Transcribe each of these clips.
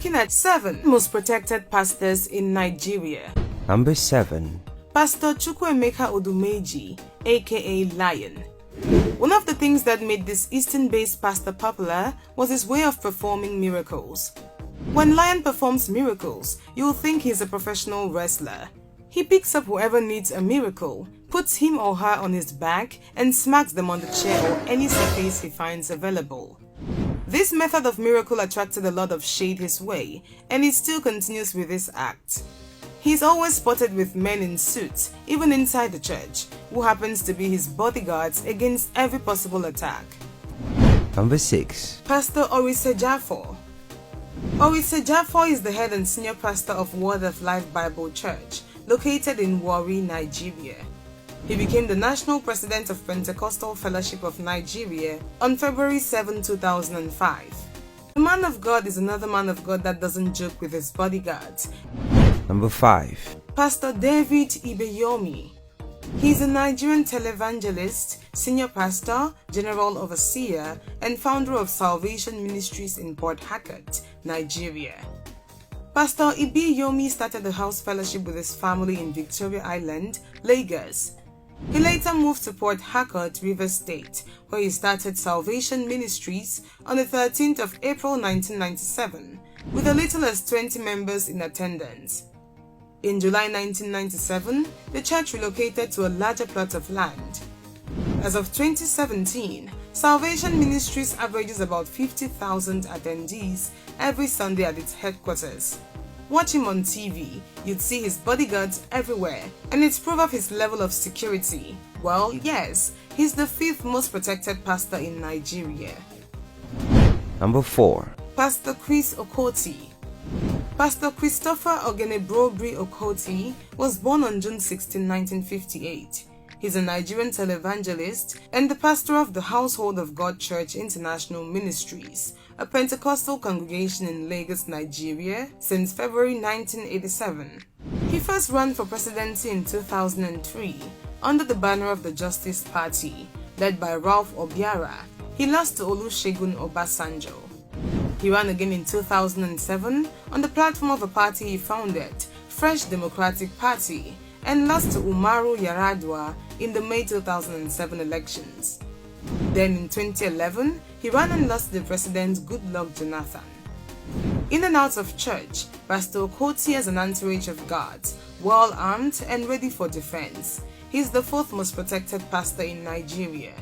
looking at 7 most protected pastors in Nigeria. Number 7. Pastor Chukwuemeka Odumeji, aka Lion. One of the things that made this Eastern-based pastor popular was his way of performing miracles. When Lion performs miracles, you'll think he's a professional wrestler. He picks up whoever needs a miracle, puts him or her on his back, and smacks them on the chair or any surface he finds available. This method of miracle attracted a lot of shade his way, and he still continues with this act. He's always spotted with men in suits, even inside the church, who happens to be his bodyguards against every possible attack. Number 6. Pastor Orise Jafo. Orise Jafo is the head and senior pastor of Word of Life Bible Church, located in Warri, Nigeria. He became the national president of Pentecostal Fellowship of Nigeria on February 7, 2005. The man of God is another man of God that doesn't joke with his bodyguards. Number 5. Pastor David Ibeyomi. He is a Nigerian televangelist, senior pastor, general overseer, and founder of Salvation Ministries in Port Harcourt, Nigeria. Pastor Ibeyomi started the house fellowship with his family in Victoria Island, Lagos. He later moved to Port Harcourt, Rivers State, where he started Salvation Ministries on the 13th of April 1997, with as little as 20 members in attendance. In July 1997, the church relocated to a larger plot of land. As of 2017, Salvation Ministries averages about 50,000 attendees every Sunday at its headquarters. Watch him on TV, you'd see his bodyguards everywhere, and it's proof of his level of security. Well, yes, he's the 5th most protected pastor in Nigeria. Number 4. Pastor Chris Okoti. Pastor Christopher Ogenebrobri Okoti was born on June 16, 1958. He's a Nigerian televangelist and the pastor of the Household of God Church International Ministries, a Pentecostal congregation in Lagos, Nigeria, since February 1987. He first ran for presidency in 2003 under the banner of the Justice Party, led by Ralph Obiara. He lost to Olusegun Obasanjo. He ran again in 2007 on the platform of a party he founded, Fresh Democratic Party, and lost to Umaru Yar'Adua in the May 2007 elections. Then in 2011, he ran and lost to the president Goodluck Jonathan. In and out of church, Pastor Okoti has an entourage of guards, well armed and ready for defense. He is the 4th most protected pastor in Nigeria.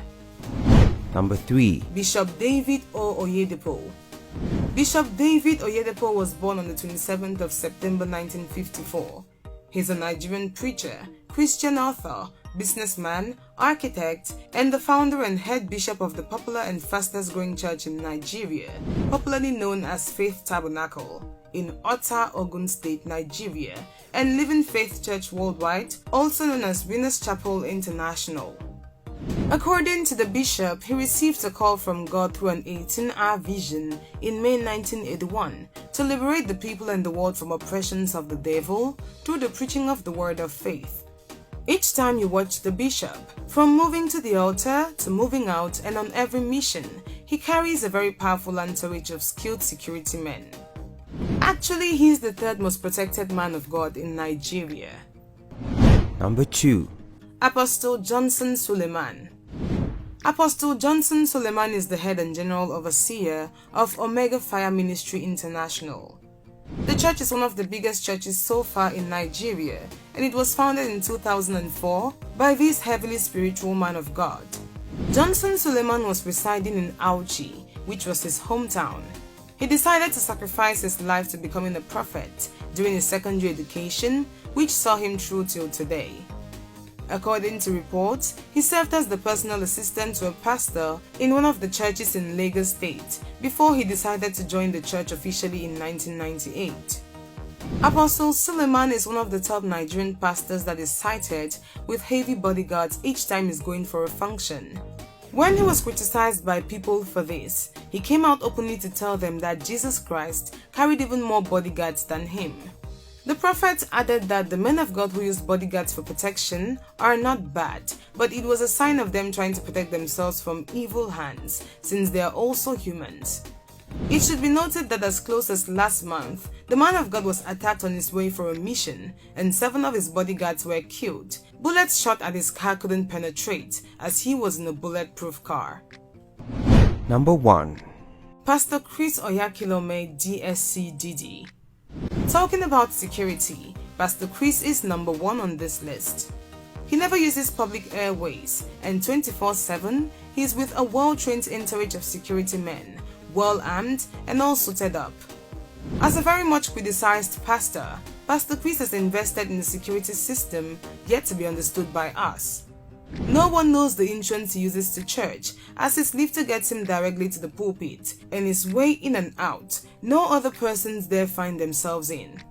Number 3. Bishop David O. Oyedepo. Bishop David Oyedepo was born on the 27th of September 1954. He's a Nigerian preacher, Christian author, businessman, architect, and the founder and head bishop of the popular and fastest growing church in Nigeria, popularly known as Faith Tabernacle, in Ota, Ogun State, Nigeria, and Living Faith Church Worldwide, also known as Winners Chapel International. According to the bishop, he received a call from God through an 18-hour vision in May 1981 to liberate the people and the world from oppressions of the devil through the preaching of the word of faith. Each time you watch the bishop, from moving to the altar to moving out and on every mission, he carries a very powerful entourage of skilled security men. Actually, he is the 3rd most protected man of God in Nigeria. Number 2. Apostle Johnson Suleman. Apostle Johnson Suleman is the head and general overseer of Omega Fire Ministry International. The church is one of the biggest churches so far in Nigeria, and it was founded in 2004 by this heavily spiritual man of God. Johnson Suleman was residing in Auchi, which was his hometown. He decided to sacrifice his life to becoming a prophet during his secondary education, which saw him through till today. According to reports, he served as the personal assistant to a pastor in one of the churches in Lagos State before he decided to join the church officially in 1998. Apostle Suleman is one of the top Nigerian pastors that is cited with heavy bodyguards each time he's going for a function. When he was criticized by people for this, he came out openly to tell them that Jesus Christ carried even more bodyguards than him. The prophet added that the men of God who use bodyguards for protection are not bad, but it was a sign of them trying to protect themselves from evil hands, since they are also humans. It should be noted that as close as last month, the man of God was attacked on his way for a mission and 7 of his bodyguards were killed. Bullets shot at his car couldn't penetrate as he was in a bulletproof car. Number 1. Pastor Chris Oyakhilome, DSCDD. Talking about security, Pastor Chris is number 1 on this list. He never uses public airways and 24/7 he is with a well-trained entourage of security men, well-armed and all suited up. As a very much criticized pastor, Pastor Chris has invested in the security system yet to be understood by us. No one knows the entrance he uses to church, as his lifter gets him directly to the pulpit, and his way in and out no other persons there find themselves in.